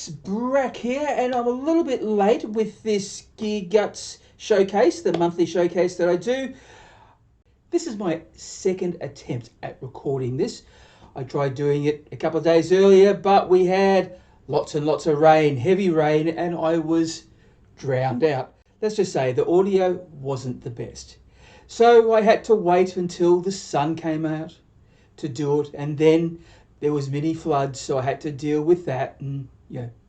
Gearguts, Brak here, and I'm a little bit late with this Gearguts showcase, the monthly showcase that I do. This is my second attempt at recording this. I tried doing it a couple of days earlier, but we had lots and lots of rain, heavy rain, and I was drowned out. Let's just say the audio wasn't the best. So I had to wait until the sun came out to do it, and then there was mini floods, so I had to deal with that and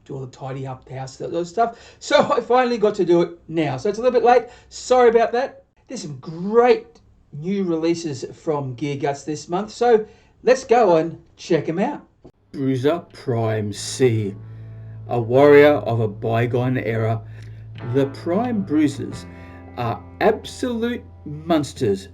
do all the tidy up the house, that sort of stuff. So I finally got to do it now. So it's a little bit late. Sorry about that. There's some great new releases from Gearguts this month, so let's go and check them out. BROOZER Prime C, a warrior of a bygone era. The Prime Bruisers are absolute monsters,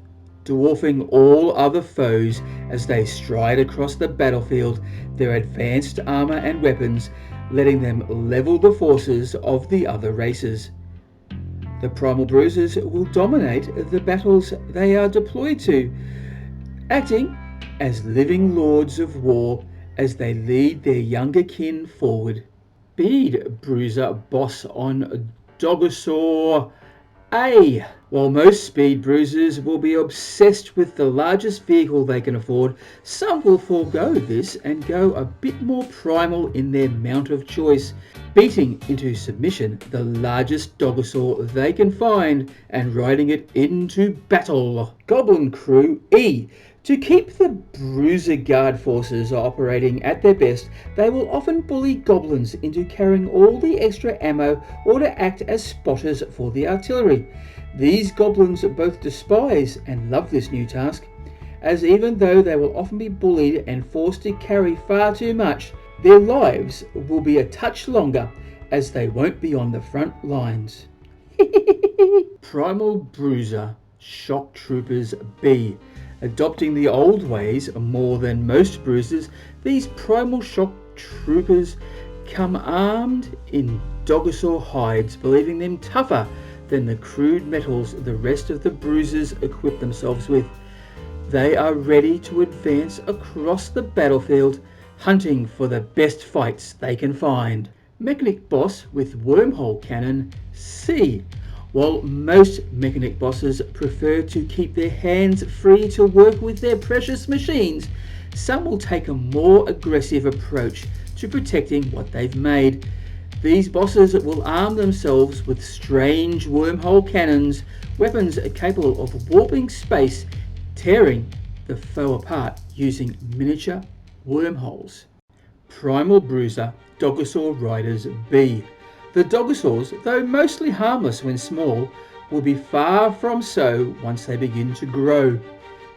dwarfing all other foes as they stride across the battlefield, their advanced armor and weapons letting them level the forces of the other races. The Primal Bruisers will dominate the battles they are deployed to, acting as living lords of war as they lead their younger kin forward. Speed Bruiser Boss on Dogosaur A. While most speed bruisers will be obsessed with the largest vehicle they can afford, some will forego this and go a bit more primal in their mount of choice, beating into submission the largest Dogosaur they can find and riding it into battle. Goblin Crew E. To keep the Bruiser Guard forces operating at their best, they will often bully goblins into carrying all the extra ammo or to act as spotters for the artillery. These goblins both despise and love this new task, as even though they will often be bullied and forced to carry far too much, their lives will be a touch longer as they won't be on the front lines. Primal Bruiser Shock Troopers B. Adopting the old ways more than most bruisers, these primal shock troopers come armed in Dogosaur hides, believing them tougher than the crude metals the rest of the bruisers equip themselves with. They are ready to advance across the battlefield, hunting for the best fights they can find. Mechanic Boss with Wormhole Cannon C. While most mechanic bosses prefer to keep their hands free to work with their precious machines, some will take a more aggressive approach to protecting what they've made. These bosses will arm themselves with strange wormhole cannons, weapons capable of warping space, tearing the foe apart using miniature wormholes. Primal Bruiser Dogosaur Riders B. The Dogosaurs, though mostly harmless when small, will be far from so once they begin to grow.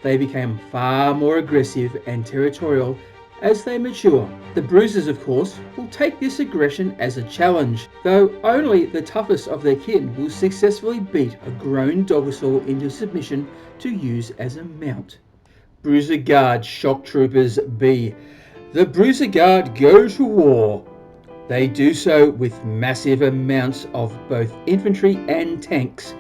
They become far more aggressive and territorial as they mature. The Bruisers, of course, will take this aggression as a challenge, though only the toughest of their kin will successfully beat a grown Dogosaur into submission to use as a mount. Bruiser Guard Shock Troopers B. The Bruiser Guard go to war. They do so with massive amounts of both infantry and tanks.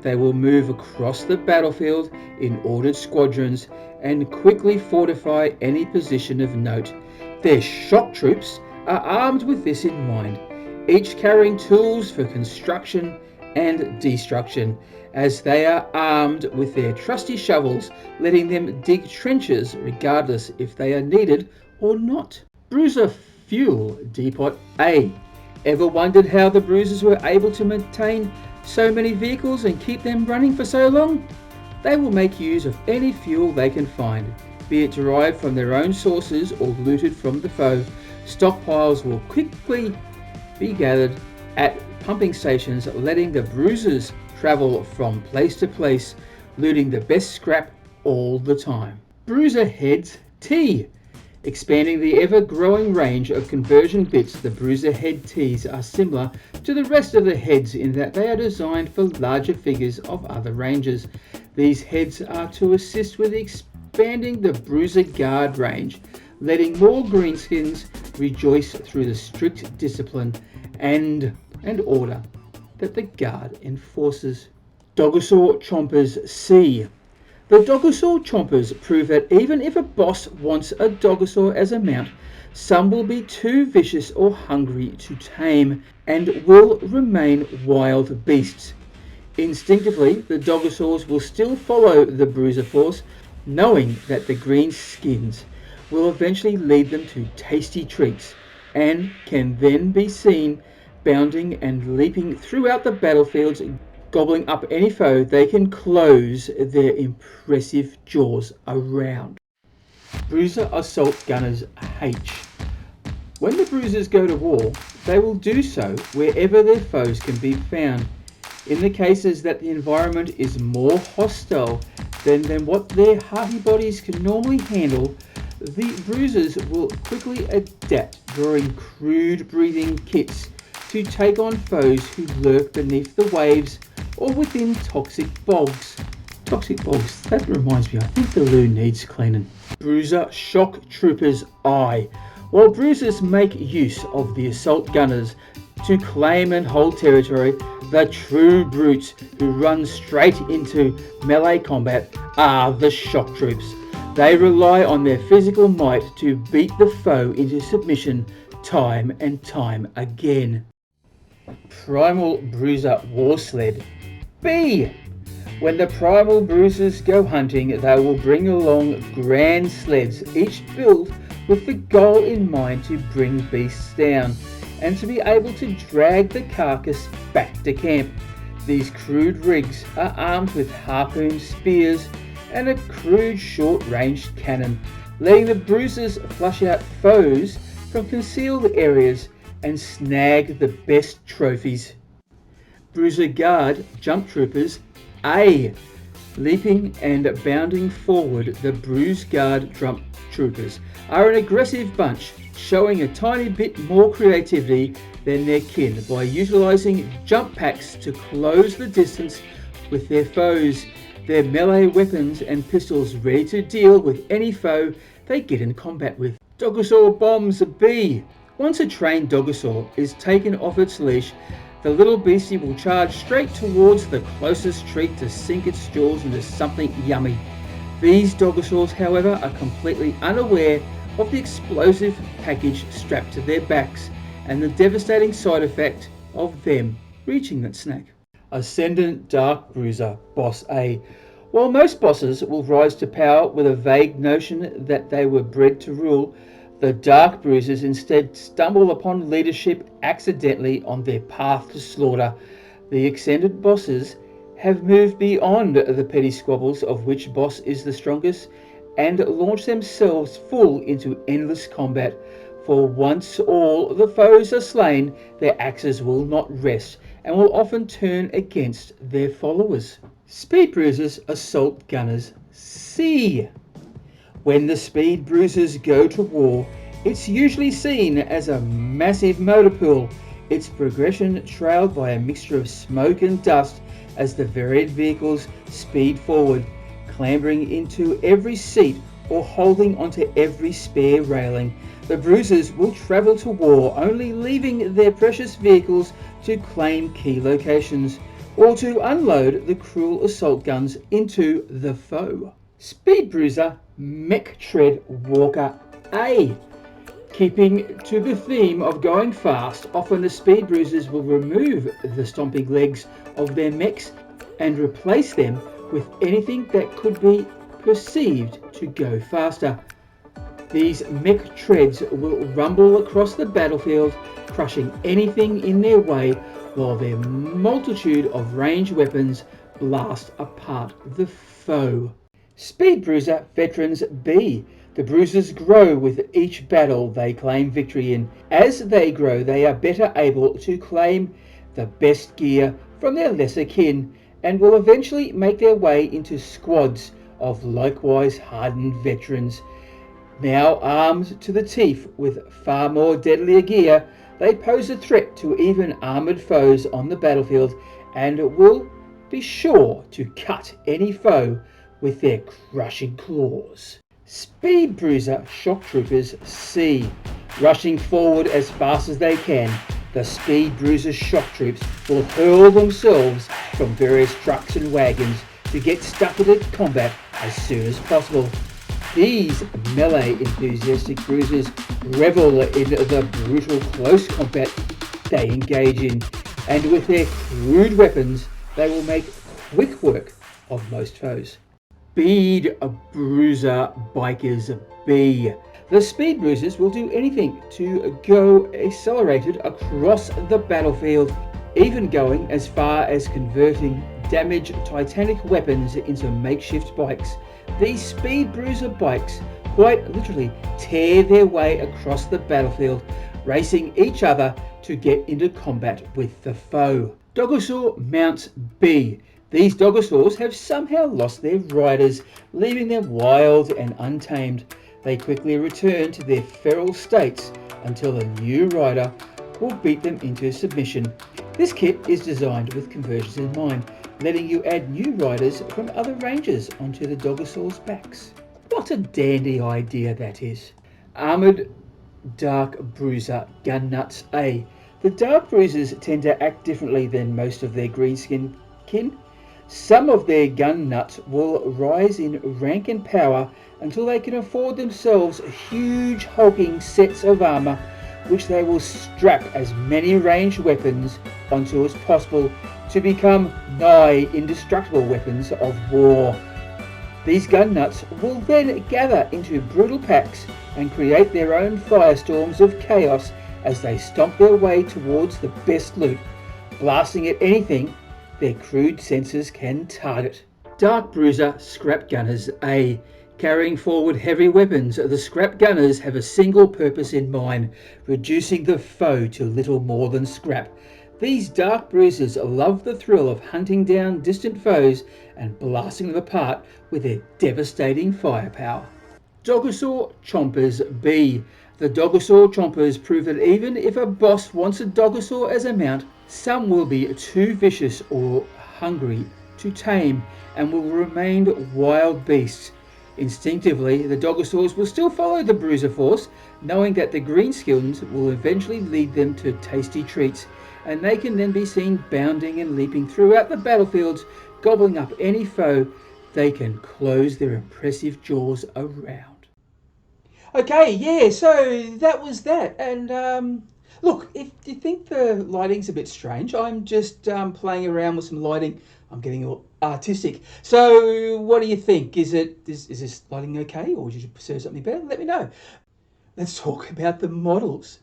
They will move across the battlefield in ordered squadrons and quickly fortify any position of note. Their shock troops are armed with this in mind, each carrying tools for construction and destruction, as they are armed with their trusty shovels, letting them dig trenches regardless if they are needed or not. Bruiser Fuel Depot A. Ever wondered how the Bruisers were able to maintain so many vehicles and keep them running for so long? They will make use of any fuel they can find, be it derived from their own sources or looted from the foe. Stockpiles will quickly be gathered at pumping stations, letting the Bruisers travel from place to place, looting the best scrap all the time. Bruiser Heads T. Expanding the ever-growing range of conversion bits, the Bruiser Head Ts are similar to the rest of the heads in that they are designed for larger figures of other ranges. These heads are to assist with expanding the Bruiser Guard range, letting more greenskins rejoice through the strict discipline and order that the Guard enforces. Dogosaur Chompers C. The Dogosaur Chompers prove that even if a boss wants a Dogosaur as a mount, some will be too vicious or hungry to tame and will remain wild beasts. Instinctively, the Dogosaurs will still follow the Bruiser force, knowing that the green skins will eventually lead them to tasty treats, and can then be seen bounding and leaping throughout the battlefields, gobbling up any foe they can close their impressive jaws around. Bruiser Assault Gunners H. When the Bruisers go to war, they will do so wherever their foes can be found. In the cases that the environment is more hostile than what their hearty bodies can normally handle, the Bruisers will quickly adapt, drawing crude breathing kits to take on foes who lurk beneath the waves or within toxic bogs. Toxic bogs, that reminds me, I think the loo needs cleaning. Bruiser Shock Troopers I. While Bruisers make use of the assault gunners to claim and hold territory, the true brutes who run straight into melee combat are the shock troops. They rely on their physical might to beat the foe into submission time and time again. Primal Bruiser War Sled B. When the Primal Bruisers go hunting, they will bring along grand sleds, each built with the goal in mind to bring beasts down and to be able to drag the carcass back to camp. These crude rigs are armed with harpoon spears and a crude short-range cannon, letting the Bruisers flush out foes from concealed areas and snag the best trophies. Bruiser Guard Jump Troopers A. Leaping and bounding forward, the Bruise Guard Jump Troopers are an aggressive bunch, showing a tiny bit more creativity than their kin by utilising jump packs to close the distance with their foes. Their melee weapons and pistols ready to deal with any foe they get in combat with. Dogosaur Bombs B. Once a trained Dogosaur is taken off its leash, the little beastie will charge straight towards the closest treat to sink its jaws into something yummy. These Dogosaurs, however, are completely unaware of the explosive package strapped to their backs and the devastating side effect of them reaching that snack. Ascendant Dark Bruiser Boss A. While most bosses will rise to power with a vague notion that they were bred to rule, the Dark Bruisers instead stumble upon leadership accidentally on their path to slaughter. The Ascendant bosses have moved beyond the petty squabbles of which boss is the strongest and launch themselves full into endless combat. For once all the foes are slain, their axes will not rest and will often turn against their followers. Speed Bruisers Assault Gunners C. When the Speed Bruisers go to war, it's usually seen as a massive motor pool, its progression trailed by a mixture of smoke and dust as the varied vehicles speed forward, clambering into every seat or holding onto every spare railing. The Bruisers will travel to war, only leaving their precious vehicles to claim key locations or to unload the cruel assault guns into the foe. Speed Bruiser Mech Tread Walker A. Keeping to the theme of going fast, often the Speed Bruisers will remove the stomping legs of their mechs and replace them with anything that could be perceived to go faster. These mech treads will rumble across the battlefield, crushing anything in their way, while their multitude of ranged weapons blast apart the foe. Speed Bruiser Veterans B. The Bruisers grow with each battle they claim victory in. As they grow, they are better able to claim the best gear from their lesser kin and will eventually make their way into squads of likewise hardened veterans. Now armed to the teeth with far more deadlier gear, they pose a threat to even armoured foes on the battlefield and will be sure to cut any foe with their crushing claws. Speed Bruiser Shock Troopers C. Rushing forward as fast as they can, the Speed Bruiser Shock Troops will hurl themselves from various trucks and wagons to get stuck into combat as soon as possible. These melee enthusiastic bruisers revel in the brutal close combat they engage in, and with their crude weapons they will make quick work of most foes. Speed Bruiser Bikers B. The Speed Bruisers will do anything to go accelerated across the battlefield, even going as far as converting damaged titanic weapons into makeshift bikes. These Speed Bruiser bikes quite literally tear their way across the battlefield, racing each other to get into combat with the foe. Dogosaur Mounts B. These Dogosaurs have somehow lost their riders, leaving them wild and untamed. They quickly return to their feral states until a new rider will beat them into submission. This kit is designed with conversions in mind, letting you add new riders from other ranges onto the Dogosaur's backs. What a dandy idea that is. Armoured Dark Bruiser Gunnuts A. The Dark Bruisers tend to act differently than most of their greenskin kin. Some of their gun nuts will rise in rank and power until they can afford themselves huge hulking sets of armour, which they will strap as many ranged weapons onto as possible to become nigh indestructible weapons of war. These gun nuts will then gather into brutal packs and create their own firestorms of chaos as they stomp their way towards the best loot, blasting at anything their crude sensors can target. Dark Bruiser Scrap Gunners A. Carrying forward heavy weapons, the Scrap Gunners have a single purpose in mind, reducing the foe to little more than scrap. These Dark Bruisers love the thrill of hunting down distant foes and blasting them apart with their devastating firepower. Dogosaur Chompers B. The Dogosaur Chompers prove that even if a boss wants a Dogosaur as a mount, some will be too vicious or hungry to tame and will remain wild beasts. Instinctively, the Dogosaurs will still follow the Bruiser force, knowing that the greenskins will eventually lead them to tasty treats, and they can then be seen bounding and leaping throughout the battlefields, gobbling up any foe they can close their impressive jaws around. Okay, yeah, so that was that. And look, if you think the lighting's a bit strange, I'm just playing around with some lighting. I'm getting all artistic. So what do you think? Is this lighting okay, or would you prefer something better? Let me know. Let's talk about the models.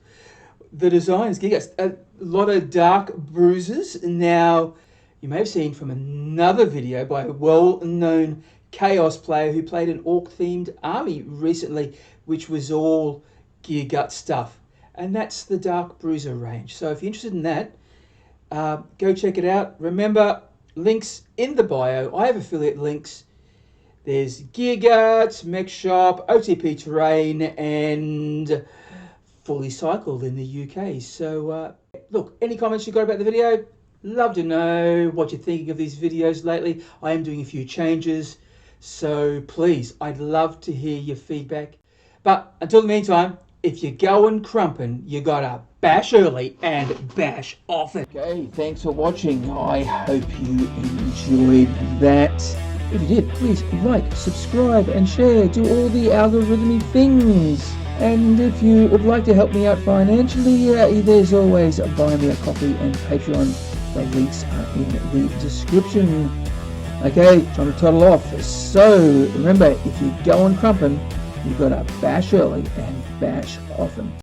The designs, Gearguts, a lot of dark bruisers. Now, you may have seen from another video by a well-known Chaos player who played an Ork-themed army recently, which was all Geargut stuff. And that's the Dark Bruiser range. So if you're interested in that, go check it out. Remember, links in the bio. I have affiliate links. There's Gearguts Mekshop, OTP Terrain, and Fully Cycled in the UK. So look, any comments you got about the video? Love to know what you're thinking of these videos lately. I am doing a few changes, so please, I'd love to hear your feedback. But until the meantime, if you're going crumpin', you gotta bash early and bash often. Okay, thanks for watching. I hope you enjoyed that. If you did, please like, subscribe, and share. Do all the algorithmic things. And if you would like to help me out financially, there's always Buy Me a Coffee and Patreon. The links are in the description. Okay, time to toddle off. So remember, if you're going crumpin', you've got to bash early and bash often.